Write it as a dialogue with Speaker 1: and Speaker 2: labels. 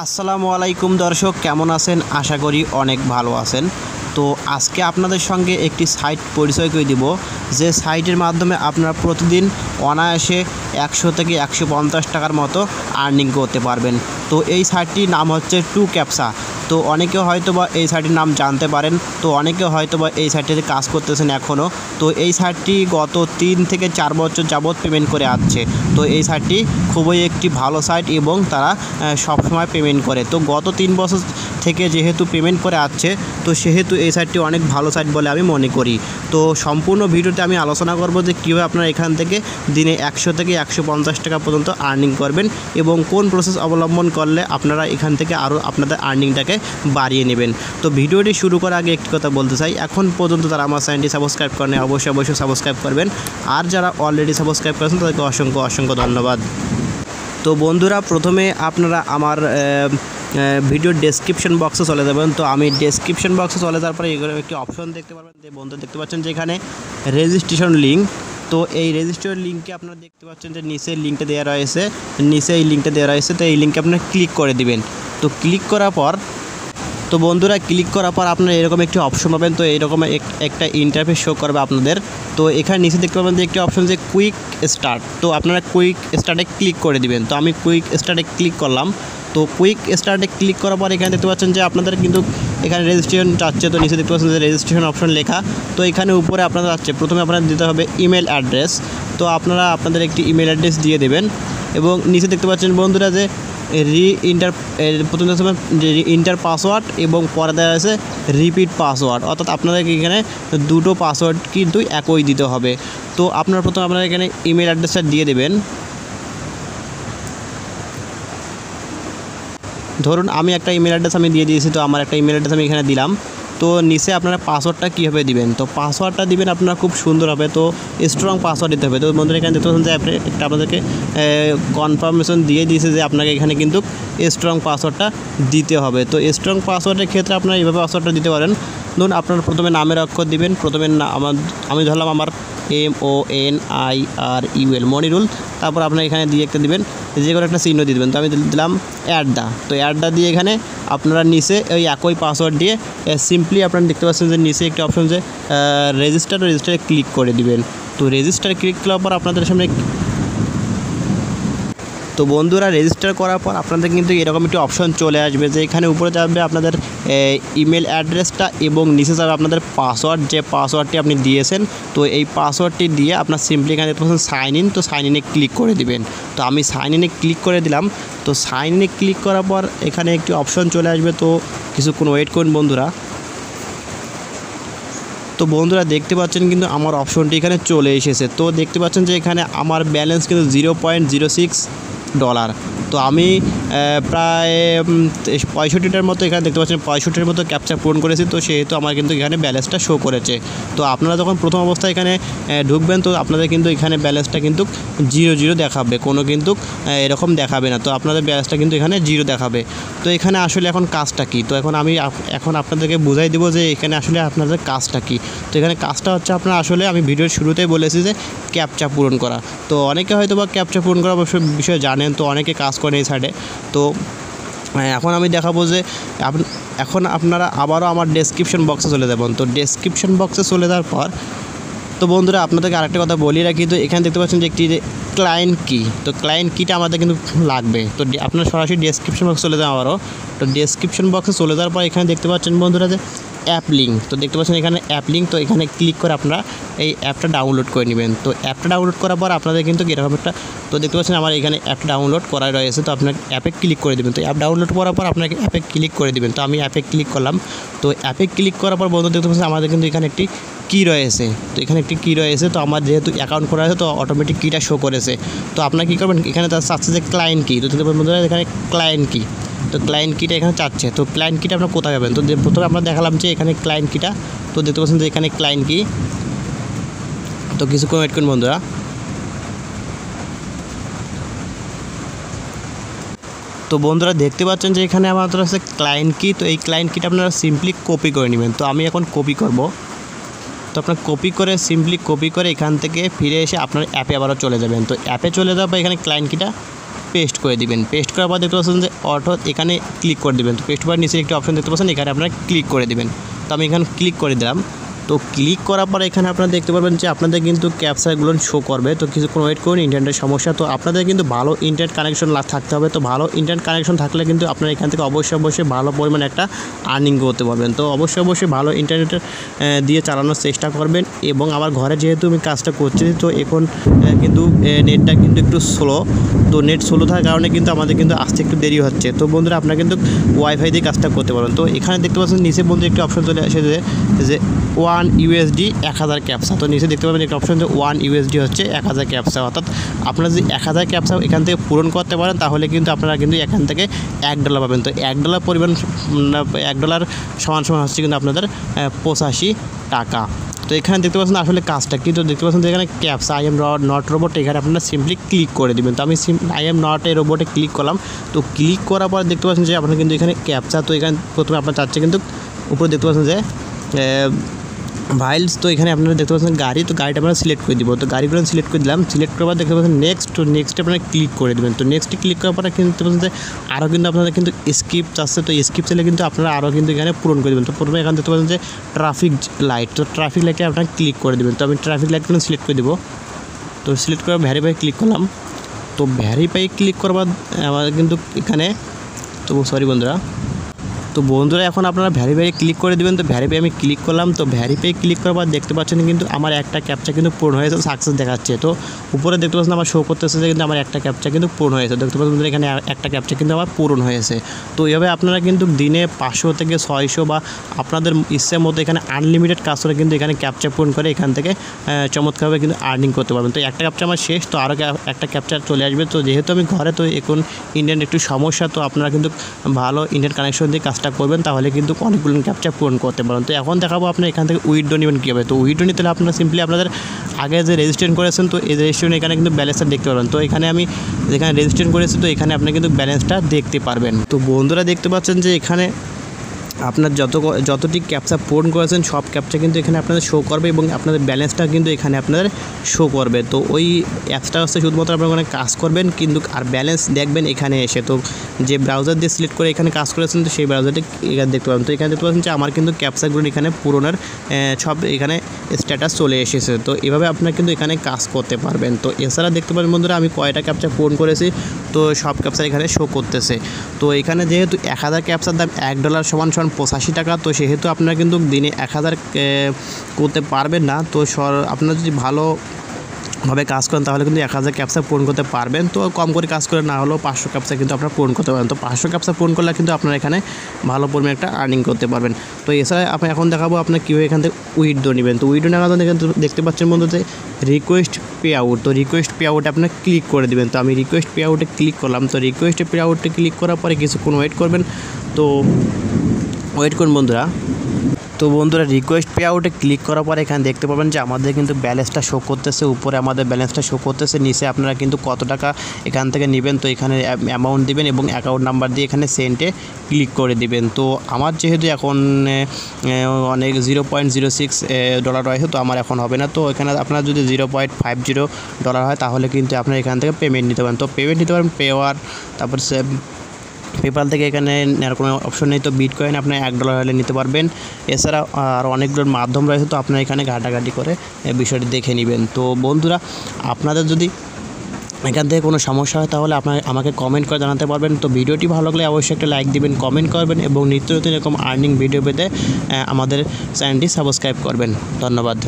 Speaker 1: আসসালামু আলাইকুম দর্শক, কেমন আছেন? আশা করি অনেক ভালো আছেন। তো আজকে আপনাদের সঙ্গে একটি সাইট পরিচয় করে দিব, যে সাইটের মাধ্যমে আপনারা প্রতিদিন অনায়াসে 100 থেকে 150 টাকার মতো আর্নিং করতে পারবেন। তো এই সাইটটির নাম হচ্ছে টু ক্যাপসা। তো অনেকে হয়তোবা এই সাইটের নাম জানতে পারেন, তো অনেকে হয়তোবা এই সাইটটিতে কাজ করতেছেন এখনও। তো এই সাইটটি গত 3 থেকে 4 বছর যাবৎ পেমেন্ট করে আসছে। তো এই সাইটটি খুবই একটি ভালো সাইট এবং তারা সবসময় পেমেন্ট করে। তো গত 3 বছর থেকে যেহেতু পেমেন্ট করে আসছে, তো সেহেতু এই সাইটটি অনেক ভালো সাইট বলে আমি মনে করি। তো সম্পূর্ণ ভিডিওতে আমি আলোচনা করব যে কীভাবে আপনারা এখান থেকে দিনে 100 থেকে 150 টাকা পর্যন্ত আর্নিং করবেন এবং কোন প্রসেস অবলম্বন করলে আপনারা এখান থেকে আরও আপনাদের আর্নিংটাকে বাড়িয়ে নেবেন। তো ভিডিওটি শুরু করার আগে একটি কথা বলতে চাই, এখন পর্যন্ত তারা আমার চ্যানেলটি সাবস্ক্রাইব করেন, অবশ্যই সাবস্ক্রাইব করবেন। আর যারা অলরেডি সাবস্ক্রাইব করেছেন তাদেরকে অসংখ্য ধন্যবাদ। তো বন্ধুরা, প্রথমে আপনারা আমার ভিডিওর ডেসক্রিপশন বক্সে চলে যাবেন। তো আমি ডেসক্রিপশন বক্সে চলে যাওয়ার পরে এগুলো একটি অপশন দেখতে পারবেন, যে বন্ধু দেখতে পাচ্ছেন যে এখানে রেজিস্ট্রেশন লিঙ্ক। তো এই রেজিস্ট্রেশন লিঙ্কে আপনারা দেখতে পাচ্ছেন যে নিচে লিঙ্কটা দেওয়া রয়েছে, এই লিঙ্কটা দেওয়া রয়েছে। তো এই লিঙ্কে আপনারা ক্লিক করে দিবেন। তো ক্লিক করার পর আপনারা এরকম একটি অপশন পাবেন। তো এইরকম একটা ইন্টারফেস শো করবে আপনাদের। তো এখানে নিচে দেখতে পাবেন যে একটি অপশন যে কুইক স্টার্ট। তো আপনারা কুইক স্টার্টে ক্লিক করে দিবেন। তো আমি কুইক স্টার্টে ক্লিক করলাম। তো কুইক স্টার্টে ক্লিক করার পর এখানে দেখতে পাচ্ছেন যে আপনাদের কিন্তু এখানে রেজিস্ট্রেশন চাচ্ছে। তো নিচে দেখতে পাচ্ছেন যে রেজিস্ট্রেশন অপশন লেখা। তো এখানে উপরে আপনাদের যাচ্ছে, প্রথমে আপনাদের দিতে হবে ইমেল অ্যাড্রেস। তো আপনারা আপনাদের একটি ইমেল অ্যাড্রেস দিয়ে দেবেন এবং নিচে দেখতে পাচ্ছেন বন্ধুরা যে প্রথমে ইন্টার পাসওয়ার্ড এবং পরে দেওয়া আছে রিপিট পাসওয়ার্ড, অর্থাৎ আপনাদেরকে এখানে দুটো পাসওয়ার্ড কিন্তু একই দিতে হবে। তো আপনারা প্রথমে আপনারা এখানে ইমেল অ্যাড্রেসটা দিয়ে দেবেন। ধরুন আমি একটা ইমেল অ্যাড্রেস দিয়ে দিয়েছি, তো আমার একটা ইমেল অ্যাড্রেস আমি এখানে দিলাম। তো নিচে আপনারা পাসওয়ার্ডটা কীভাবে দিবেন, তো পাসওয়ার্ডটা দিবেন আপনারা খুব সুন্দর হবে। তো স্ট্রং পাসওয়ার্ড দিতে হবে। তো বন্ধুরা এখানে দেখতে পাচ্ছেন যে একটা আপনাদেরকে কনফার্মেশন দিয়ে দিয়েছে যে আপনাকে এখানে কিন্তু স্ট্রং পাসওয়ার্ডটা দিতে হবে। তো স্ট্রং পাসওয়ার্ডের ক্ষেত্রে আপনারা এইভাবে পাসওয়ার্ডটা দিতে পারেন। ধরুন আপনারা প্রথমে নামের অক্ষর দিবেন, প্রথমে আমি ধরলাম আমার MONIRUL মনিরুল। তারপর আপনারা এখানে দিয়ে একটা দিবেন, যে কোনো একটা চিহ্ন দিয়ে দেবেন। তো আমি দিলাম অ্যাডদা। তো অ্যাডদা দিয়ে এখানে আপনারা নিচে ওই একই পাসওয়ার্ড দিয়ে সিম্পলি আপনারা দেখতে পাচ্ছেন যে নিচে একটা অপশন যে রেজিস্টারে ক্লিক করে দিবেন। তো রেজিস্টারে ক্লিক করার পর আপনাদের সামনে, তো বন্ধুরা রেজিস্টার করার পর আপনাদের কিন্তু এরকম একটি অপশন চলে আসবে, যে এখানে উপরে যাবে আপনাদের ইমেল অ্যাড্রেসটা এবং নিচে যাবে আপনাদের পাসওয়ার্ড, যে পাসওয়ার্ডটি আপনি দিয়েছেন। তো এই পাসওয়ার্ডটি দিয়ে আপনার সিম্পলি এখানে দেখতে পাচ্ছেন সাইন ইন। তো সাইন ইনে ক্লিক করে দিবেন। তো আমি সাইন ইনে ক্লিক করে দিলাম। তো সাইন ইনে ক্লিক করার পর এখানে একটি অপশন চলে আসবে। তো কিছুক্ষণ ওয়েট করুন বন্ধুরা। তো বন্ধুরা দেখতে পাচ্ছেন কিন্তু আমার অপশনটি এখানে চলে এসেছে। তো দেখতে পাচ্ছেন যে এখানে আমার ব্যালেন্স কিন্তু $0.06। তো আমি প্রায় 65টার মতো এখানে দেখতে পাচ্ছেন 65টার মতো ক্যাপচা পূরণ করেছি। তো সেহেতু আমার কিন্তু এখানে ব্যালেন্সটা শো করেছে। তো আপনারা যখন প্রথম অবস্থায় এখানে ঢুকবেন, তো আপনাদের কিন্তু এখানে ব্যালেন্সটা কিন্তু 0 দেখাবে, কোনো কিন্তু এরকম দেখাবে না। তো আপনাদের ব্যালেন্সটা কিন্তু এখানে 0 দেখাবে। তো এখানে আসলে এখন কাজটা কী, তো আমি আপনাদেরকে বুঝাই দেবো যে এখানে আসলে আপনাদের কাজটা কী। তো এখানে কাজটা হচ্ছে আপনারা আসলে আমি ভিডিওর শুরুতেই বলেছি যে ক্যাপচা পূরণ করা। তো অনেকে হয়তো বা ক্যাপচা পূরণ করার বিষয়ে জানেন, তো অনেকে কাজ করেন এই সাইডে। তো এখন আমি দেখাবো যে এখন আপনারা আবারও আমার ডেসক্রিপশন বক্সে চলে যাবেন। তো ডেসক্রিপশন বক্সে চলে যাওয়ার পর, তো বন্ধুরা আপনাদেরকে আরেকটা কথা বলি রাখি, তো এখানে দেখতে পাচ্ছেন যে একটি ক্লায়েন্ট কি। তো ক্লায়েন্ট কিটা আমাদের কিন্তু লাগবে। তো আপনারা সরাসরি ডেসক্রিপশন বক্সে চলে যান আবারও। তো ডেসক্রিপশন বক্সে চলে যাওয়ার পর এখানে দেখতে পাচ্ছেন বন্ধুরা যে অ্যাপ লিঙ্ক। তো দেখতে পাচ্ছেন এখানে অ্যাপ লিঙ্ক। তো এখানে ক্লিক করে আপনারা এই অ্যাপটা ডাউনলোড করে নেবেন। তো অ্যাপটা ডাউনলোড করার পর আপনাদের কিন্তু এরকম একটা, তো দেখতে পাচ্ছেন আমার এখানে অ্যাপটা ডাউনলোড করা রয়েছে। তো আপনাকে অ্যাপে ক্লিক করে দেবেন। তো অ্যাপ ডাউনলোড করার পর আপনাকে অ্যাপে ক্লিক করে দেবেন। তো আমি অ্যাপে ক্লিক করলাম। তো অ্যাপে ক্লিক করার পর বন্ধু দেখতে পাচ্ছেন আমাদের কিন্তু এখানে একটি কি রয়েছে। তো এখানে একটি কি রয়েছে। তো আমার যেহেতু অ্যাকাউন্ট করা আছে, তো অটোমেটিক কিটা শো করেছে। তো আপনারা কী করবেন, এখানে তার চাচ্ছে যে ক্লায়েন্ট কি। তো দেখতে বন্ধুরা এখানে ক্লায়েন্ট কি। তো ক্লায়েন্ট কিটা এখানে চাচ্ছে। তো ক্লায়েন্ট কিটা আপনারা কোথায় পাবেন, তো প্রথমে আমরা দেখালাম যে এখানে ক্লায়েন্ট কিটা। তো দেখতে পাচ্ছেন যে এখানে ক্লায়েন্ট কি। তো কিছুক্ষণ ওয়েট করুন বন্ধুরা। তো বন্ধুরা দেখতে পাচ্ছেন যে এখানে আমাদের আছে ক্লায়েন্ট কি। তো এই ক্লায়েন্ট কিটা আপনারা সিম্পলি কপি করে নেবেন। তো আমি এখন কপি করব। তো আপনার সিম্পলি কপি করে এখান থেকে ফিরে এসে আপনার অ্যাপে আবারও চলে যাবেন। তো অ্যাপে চলে যাওয়ার পর এখানে ক্লায়েন্ট কিটা পেস্ট করে দিবেন। পেস্ট করার পর দেখতে পাচ্ছেন যে অটো এখানে ক্লিক করে দিবেন। তো পেস্ট করার নিচে একটি অপশন দেখতে পাচ্ছেন, এখানে আপনারা ক্লিক করে দিবেন। তো আমি এখানে ক্লিক করে দিলাম। তো ক্লিক করার পর এখানে আপনারা দেখতে পারবেন যে আপনাদের কিন্তু ক্যাপচাগুলো শো করবে। তো কিছুক্ষণ ওয়েট করুন, ইন্টারনেটের সমস্যা। তো আপনাদের কিন্তু ভালো ইন্টারনেট কানেকশন থাকতে হবে। তো ভালো ইন্টারনেট কানেকশন থাকলে কিন্তু আপনারা এখান থেকে অবশ্যই ভালো পরিমাণে একটা আর্নিং করতে পারবেন। তো অবশ্যই ভালো ইন্টারনেট দিয়ে চালানোর চেষ্টা করবেন। এবং আমার ঘরে যেহেতু আমি কাজটা করছি, তো এখন কিন্তু নেটটা কিন্তু একটু স্লো। তো নেট স্লো থাকার কারণে কিন্তু আমাদের কিন্তু আসতে একটু দেরি হচ্ছে। তো বন্ধুরা আপনারা কিন্তু ওয়াইফাই দিয়ে কাজটা করতে পারবেন। তো এখানে দেখতে পাচ্ছেন নিচে বন্ধু একটি অপশন চলে এসেছে যে 1 USD 1000 ক্যাপসা। তো নিচে দেখতে পাবেন একটা অপশন যে 1 USD হচ্ছে 1000 ক্যাপসা। অর্থাৎ আপনারা যদি 1000 ক্যাপসা এখান থেকে পূরণ করতে পারেন, তাহলে কিন্তু আপনারা কিন্তু এখান থেকে $1 পাবেন। তো $1 পরিমাণ $1 সমান হচ্ছে কিন্তু আপনাদের 85 টাকা। তো এখানে দেখতে পাচ্ছেন আসলে কাজটা কিন্তু দেখতে পাচ্ছেন যে এখানে captcha I am not robot, এখানে আপনারা সিম্পলি ক্লিক করে দিবেন। তো আমি আই এম নট এ রোবটে ক্লিক করলাম। তো ক্লিক করার পর দেখতে পাচ্ছেন যে আপনারা কিন্তু এখানে ক্যাপসা, তো এখানে প্রথমে আপনার চাচ্ছে কিন্তু উপরে দেখতে পাচ্ছেন যে ভাইলস। তো এখানে আপনারা দেখতে পাচ্ছেন গাড়ি, তো গাড়িটা আমরা সিলেক্ট করে দিব। তো গাড়িগুলো সিলেক্ট করে দিলাম। সিলেক্ট করার পর দেখতে পাচ্ছেন নেক্সট। তো নেক্সটে আপনারা ক্লিক করে দেবেন। তো নেক্সটে ক্লিক করার পরে কিন্তু দেখতে পাচ্ছেন যে আরও কিন্তু আপনাদের কিন্তু স্কিপ চাচ্ছে। তো স্কিপ চাইলে কিন্তু আপনারা আরও কিন্তু এখানে পূরণ করে দেবেন। তো প্রথমে এখানে দেখতে পাচ্ছেন যে ট্রাফিক লাইট। তো ট্রাফিক লাইটে আপনারা ক্লিক করে দেবেন। তো আমি ট্রাফিক লাইটগুলো সিলেক্ট করে দেবো। তো সিলেক্ট করে ভ্যারিফাই ক্লিক করলাম। তো ভ্যারিফাই ক্লিক করার পর আমাদের কিন্তু এখানে তো বন্ধুরা এখন আপনারা ভ্যারিফাই ক্লিক করে দেবেন। তো ভ্যারিফাই আমি ক্লিক করলাম। তো ভ্যারিফাই ক্লিক করার পর দেখতে পাচ্ছেন কিন্তু আমার একটা ক্যাপচা কিন্তু পূর্ণ হয়েছে, সাকসেস দেখাচ্ছে। তো উপরে দেখতে পাচ্ছেন আমার শো করতেছে যে কিন্তু আমার একটা ক্যাপচা কিন্তু পূর্ণ হয়েছে। দেখতে পাচ্ছেন এখানে একটা ক্যাপচা কিন্তু আমার পূরণ হয়েছে। তো এইভাবে আপনারা কিন্তু দিনে 500 থেকে 600 বা আপনাদের ইচ্ছের মতো এখানে আনলিমিটেড কাজ করে কিন্তু এখানে ক্যাপচা পূরণ করে এখান থেকে চমৎকারভাবে কিন্তু আর্নিং করতে পারবেন। তো একটা ক্যাপচা আমার শেষ, তো আরও একটা ক্যাপচা চলে আসবে। তো যেহেতু আমি ঘরে, তো এখন ইন্টারনেট একটু সমস্যা, তো আপনারা কিন্তু ভালো ইন্টারনেট কানেকশন দিয়ে কাজটা করবেন, তাহলে কিন্তু অনেকগুলো ক্যাপচা পূরণ করতে পারেন। তো এখন দেখাবো আপনার এখান থেকে উইথড্র নেবেন কীভাবে। তো উইথড্র নিতে হলে আপনারা সিম্পলি আপনাদের আগে যে রেজিস্ট্রেশন করেছেন, তো এই রেজিস্ট্রেশন এখানে কিন্তু ব্যালেন্সটা দেখতে পারবেন। তো এখানে আমি যেখানে রেজিস্ট্রেশন করেছি, তো এখানে আপনি কিন্তু ব্যালেন্সটা দেখতে পারবেন। তো বন্ধুরা দেখতে পাচ্ছেন যে এখানে আপনার যতটি ক্যাপচা পূরণ করেছেন সব ক্যাপচা কিন্তু এখানে আপনাদের শো করবে এবং আপনাদের ব্যালেন্সটা কিন্তু এখানে আপনাদের শো করবে। তো ওই অ্যাপসটা হচ্ছে শুধুমাত্র আপনারা ওখানে কাজ করবেন কিন্তু আর ব্যালেন্স দেখবেন এখানে এসে। তো যে ব্রাউজার দিয়ে সিলেক্ট করে এখানে কাজ করেছেন, তো সেই ব্রাউজারটি এখানে দেখতে পাবেন। তো এখানে দেখতে পাচ্ছেন যে আমার কিন্তু ক্যাপচাগুলো এখানে পূরণের সব এখানে স্ট্যাটাস চলে এসেছে। তো এভাবে আপনারা কিন্তু এখানে কাজ করতে পারবেন। তো এছাড়া দেখতে পাবেন বন্ধুরা আমি কয়টা ক্যাপচা পূরণ করেছি, তো সব ক্যাপচা এখানে শো করতেছে। তো এখানে যেহেতু 1000 ক্যাপচার দাম $1 সমান 85 টাকা, তো সেহেতু আপনারা কিন্তু দিনে 1000 করতে পারবেন না। তো আপনারা যদি ভাবে কাজ করেন তাহলে কিন্তু 1000 ক্যাপচা পূরণ করতে পারবেন। তো কম করে কাজ করে না হলেও 500 ক্যাপচা কিন্তু আপনারা পূরণ করতে পারেন। তো 500 ক্যাপচা পূরণ করলে কিন্তু আপনারা এখানে ভালো পরিমাণে একটা আর্নিং করতে পারবেন। তো এছাড়া আপনি এখন দেখাবো আপনার কীভাবে এখান থেকে উইথড্র নেবেন। তো উইথড্র নেওয়ার জন্য দেখতে পাচ্ছেন বন্ধু যে রিকোয়েস্ট পে আউট। তো রিকোয়েস্ট পে আউটে আপনার ক্লিক করে দেবেন। তো আমি রিকোয়েস্ট পে আউটে ক্লিক করলাম। তো রিকোয়েস্ট পে আউটে ক্লিক করার পরে কিছুক্ষণ ওয়েট করবেন। তো ওয়েট করুন বন্ধুরা। তো বন্ধুরা রিকোয়েস্ট পে আউটে ক্লিক করার পরে এখানে দেখতে পাবেন যে আমাদের কিন্তু ব্যালেন্সটা শো করতেছে। উপরে আমাদের ব্যালেন্সটা শো করতেছে, নিচে আপনারা কিন্তু কত টাকা এখান থেকে নেবেন, তো এখানে অ্যামাউন্ট দিবেন এবং অ্যাকাউন্ট নাম্বার দিয়ে এখানে সেন্টে ক্লিক করে দিবেন। তো আমার যেহেতু এখন অনেক $0.06 রয়েছে, তো আমার এখন হবে না। তো এখানে আপনার যদি $0.50 হয় তাহলে কিন্তু আপনারা এখান থেকে পেমেন্ট নিতে পারেন। তো পেমেন্ট নিতে পারেন পেওয়ার, তারপর পেপাল থেকে এখানে নেওয়ার কোনো অপশন নেই। তো বিটকয়েন আপনার $1 হলে নিতে পারবেন। এছাড়া আর অনেকগুলোর মাধ্যম রয়েছে, তো আপনারা এখানে ঘাটাঘাটি করে বিষয়টি দেখে নেবেন। তো বন্ধুরা আপনাদের যদি এখান থেকে কোনো সমস্যা হয় তাহলে আমাকে কমেন্ট করে জানাতে পারবেন। তো ভিডিওটি ভালো লাগলে অবশ্যই একটা লাইক দিবেন, কমেন্ট করবেন এবং নিত্য নতুন এরকম আর্নিং ভিডিও পেতে আমাদের চ্যানেলটি সাবস্ক্রাইব করবেন। ধন্যবাদ।